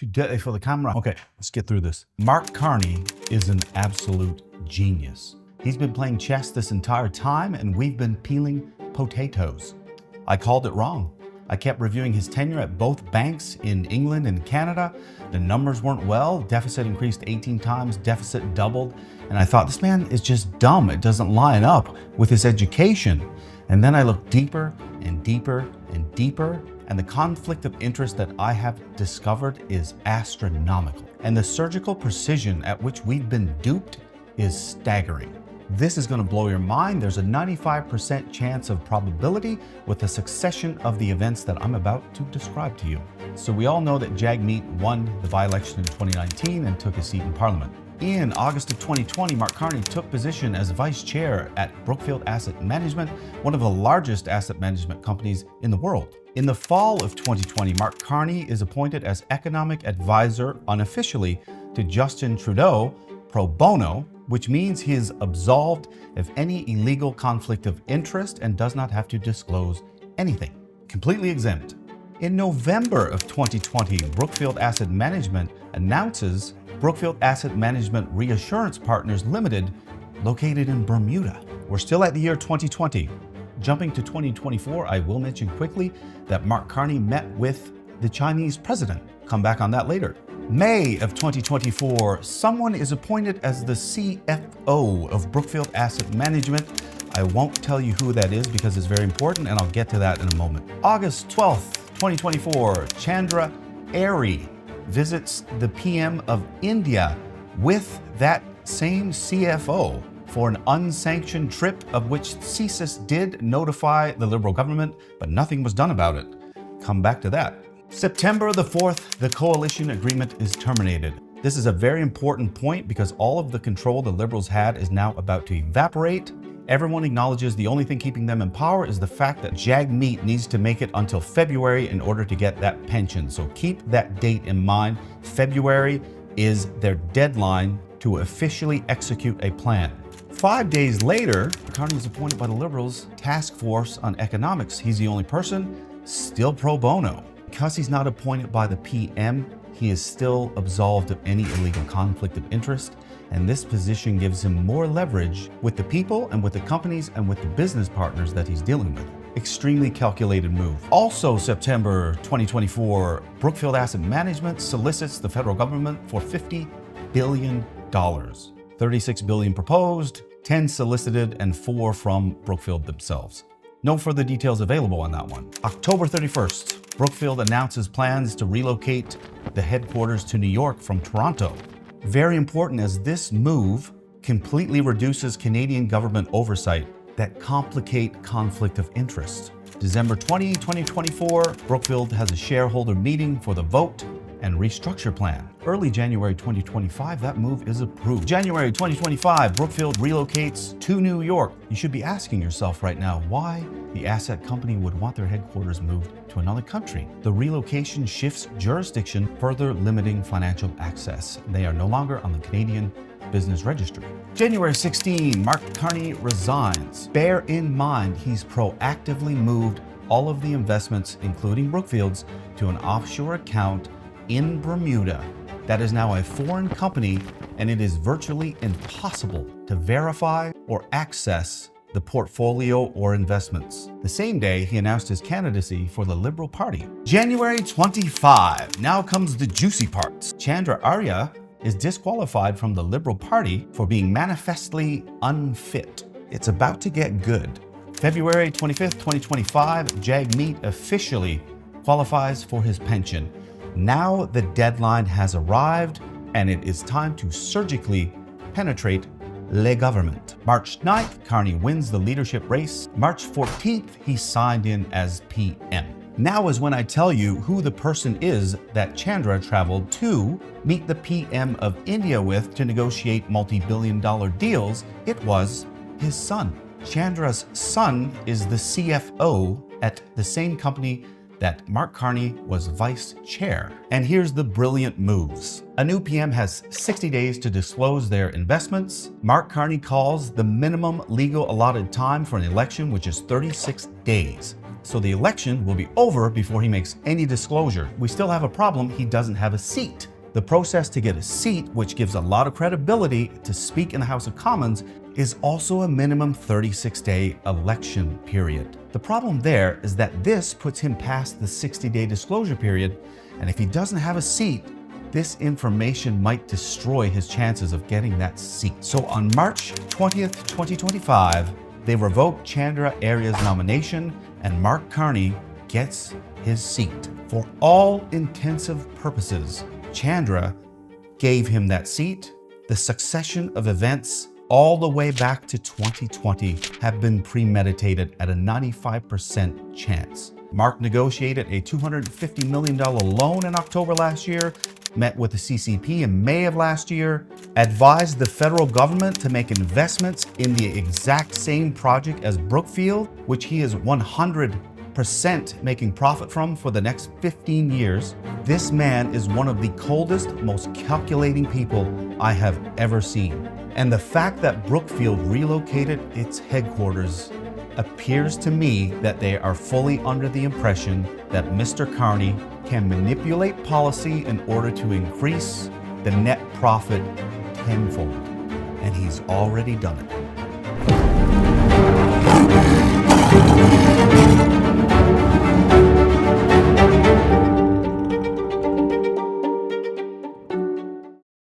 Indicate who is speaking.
Speaker 1: Too deadly for the camera. Okay, let's get through this. Mark Carney is an absolute genius. He's been playing chess this entire time, and we've been peeling potatoes. I called it wrong. I kept reviewing his tenure at both banks in England and Canada. The numbers weren't well. Deficit increased 18 times, deficit doubled. And I thought, this man is just dumb. It doesn't line up with his education. And then I looked deeper and deeper and deeper, and the conflict of interest that I have discovered is astronomical. And the surgical precision at which we've been duped is staggering. This is going to blow your mind. There's a 95% chance of probability with the succession of the events that I'm about to describe to you. So we all know that Jagmeet won the by-election in 2019 and took a seat in Parliament. In August of 2020, Mark Carney took position as vice chair at Brookfield Asset Management, one of the largest asset management companies in the world. In the fall of 2020, Mark Carney is appointed as economic advisor unofficially to Justin Trudeau pro bono, which means he is absolved of any illegal conflict of interest and does not have to disclose anything. Completely exempt. In November of 2020, Brookfield Asset Management announces Brookfield Asset Management Reassurance Partners Limited, located in Bermuda. We're still at the year 2020. Jumping to 2024, I will mention quickly that Mark Carney met with the Chinese president. Come back on that later. May of 2024, someone is appointed as the CFO of Brookfield Asset Management. I won't tell you who that is because it's very important, and I'll get to that in a moment. August 12th, 2024, Chandra Airy visits the PM of India with that same CFO for an unsanctioned trip, of which CSIS did notify the Liberal government, but nothing was done about it. Come back to that. September the 4th, the coalition agreement is terminated. This is a very important point because all of the control the Liberals had is now about to evaporate. Everyone acknowledges the only thing keeping them in power is the fact that Jagmeet needs to make it until February in order to get that pension. So keep that date in mind. February is their deadline to officially execute a plan. 5 days later, Carney is appointed by the Liberals Task Force on Economics. He's the only person still pro bono. Because he's not appointed by the PM, he is still absolved of any illegal conflict of interest, and this position gives him more leverage with the people and with the companies and with the business partners that he's dealing with. Extremely calculated move. Also, September 2024, Brookfield Asset Management solicits the federal government for $50 billion. 36 billion proposed, 10 solicited, and 4 from Brookfield themselves. No further details available on that one. October 31st, Brookfield announces plans to relocate the headquarters to New York from Toronto. Very important, as this move completely reduces Canadian government oversight that complicate conflict of interest. December 20, 2024, Brookfield has a shareholder meeting for the vote and restructure plan. Early January 2025, that move is approved. January 2025, Brookfield relocates to New York. You should be asking yourself right now why the asset company would want their headquarters moved to another country. The relocation shifts jurisdiction, further limiting financial access. They are no longer on the Canadian Business Registry. January 16, Mark Carney resigns. Bear in mind, he's proactively moved all of the investments, including Brookfield's, to an offshore account in Bermuda. That is now a foreign company, and it is virtually impossible to verify or access the portfolio or investments. The same day, he announced his candidacy for the Liberal Party. January 25, now comes the juicy parts. Chandra Arya is disqualified from the Liberal Party for being manifestly unfit. It's about to get good. February 25th, 2025, Jagmeet officially qualifies for his pension. Now the deadline has arrived, and it is time to surgically penetrate le government. March 9th, Carney wins the leadership race. March 14th, he signed in as PM. Now is when I tell you who the person is that Chandra traveled to meet the PM of India with to negotiate multi-billion-dollar deals. It was his son. Chandra's son is the CFO at the same company that Mark Carney was vice chair. And here's the brilliant moves. A new PM has 60 days to disclose their investments. Mark Carney calls the minimum legal allotted time for an election, which is 36 days. so the election will be over before he makes any disclosure. We still have a problem. He doesn't have a seat. The process to get a seat, which gives a lot of credibility to speak in the House of Commons, is also a minimum 36-day election period. The problem there is that this puts him past the 60-day disclosure period, and if he doesn't have a seat, this information might destroy his chances of getting that seat. So on March 20th, 2025, they revoke Chandra Arya's nomination, and Mark Carney gets his seat. For all intensive purposes, Chandra gave him that seat. The succession of events all the way back to 2020 have been premeditated at a 95% chance. Mark negotiated a $250 million loan in October last year, met with the CCP in May of last year, advised the federal government to make investments in the exact same project as Brookfield, which he is 100% making profit from for the next 15 years. This man is one of the coldest, most calculating people I have ever seen. And the fact that Brookfield relocated its headquarters appears to me that they are fully under the impression that Mr. Carney can manipulate policy in order to increase the net profit tenfold. And he's already done it.